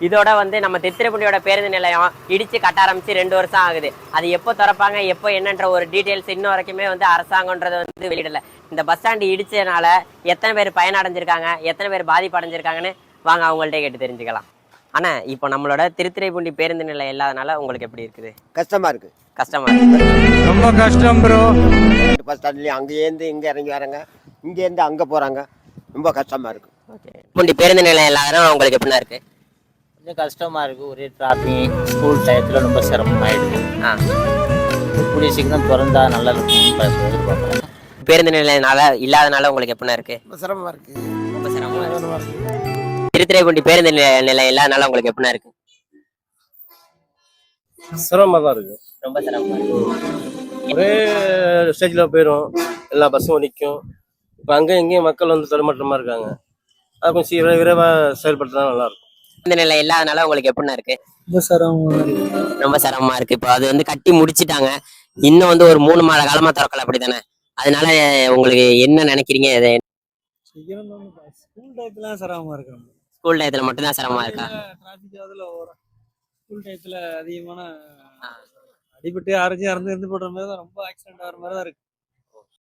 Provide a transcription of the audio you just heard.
இதோட வந்து நம்ம திருத்துறைப்பூண்டியோட பேருந்து நிலையம் இடிச்சு கட்ட ஆரம்பிச்சு 2 வருஷம் ஆகுது. அது எப்போ திறப்பாங்க, எப்போ என்னன்ற ஒரு டீட்டெயில்ஸ் இன்ன வரைக்குமே வந்து அரசாங்கன்றது வந்து வெளியிடல. இந்த பஸ் ஸ்டாண்டு இடிச்சதுனால எத்தனை பேர் பயனடைஞ்சிருக்காங்க, எத்தனை பேர் பாதிப்பு அடைஞ்சிருக்காங்கன்னு வாங்க அவங்கள்ட்ட கேட்டு தெரிஞ்சுக்கலாம். ஆனா இப்போ நம்மளோட திருத்துறைப்பூண்டி பேருந்து நிலையம் இல்லாதனால உங்களுக்கு எப்படி இருக்குது? கஷ்டமா இருக்கு. கஷ்டமா இருக்கு. ரொம்ப கஷ்டம் ப்ரோ. பஸ் ஸ்டாண்ட்லேயும் அங்கேருந்து இங்கே இறங்கி வராங்க, இங்கேருந்து அங்கே போகிறாங்க. ரொம்ப கஷ்டமாக இருக்குது. ஓகே. பூண்டி பேருந்து நிலையம் இல்லாதனால உங்களுக்கு எப்படின்னா இருக்கு? கொஞ்சம் கஷ்டமாக இருக்குது. ஒரே டிராஃபிக், ஸ்கூல் டயத்தில் ரொம்ப சிரமமாயிடுது. கூடிய சீக்கிரம் திறந்தா நல்லா இருக்கும்னு எதிர்பார்க்குறேன். பேருந்து நிலையனால இல்லாதனால உங்களுக்கு எப்படின்னா இருக்கு? ரொம்ப சிரமமாக இருக்குது. ரொம்ப சிரமமா இருக்கு. திருத்துறைப்பூண்டி பேருந்து நிலையம் இல்லாதனால உங்களுக்கு எப்படின்னா இருக்கு? சிரமமாக தான் இருக்குது. ரொம்ப சிரமமா இருக்கு. ஒரே ஸ்டேஜில் போயிடும், எல்லா பஸ்ஸும் நிற்கும். இப்போ அங்கேயும் இங்கேயும் மக்கள் வந்து தடுமாற்றமாக இருக்காங்க. அது கொஞ்சம் விரைவாக செயல்படுத்தினா நல்லாயிருக்கும். பேருந்து நிலையம் இல்லாதனால உங்களுக்கு எப்படின்னா இருக்கு? ரொம்ப சிரமமாக இருக்குது. ரொம்ப சிரமமா இருக்கு. இப்போ அது வந்து கட்டி முடிச்சிட்டாங்க, இன்னும் வந்து ஒரு 3 மாத காலமா திறக்கல, அப்படித்தானே? அதனால உங்களுக்கு என்ன நினைக்கிறீங்க? சீக்கிரம் ஸ்கூல் டயத்துல சிரமமாக இருக்கு. ஸ்கூல் டயத்துல மட்டும்தான் சிரமமா இருக்கா? டிராஃபிக் அதில் வரும். ஸ்கூல் டயத்தில் அதிகமான அடிபட்டு அரைஞ்சி இறந்து போடுற மாதிரி தான், ரொம்ப ஆக்சிடென்ட் ஆகிற மாதிரி தான் இருக்கு.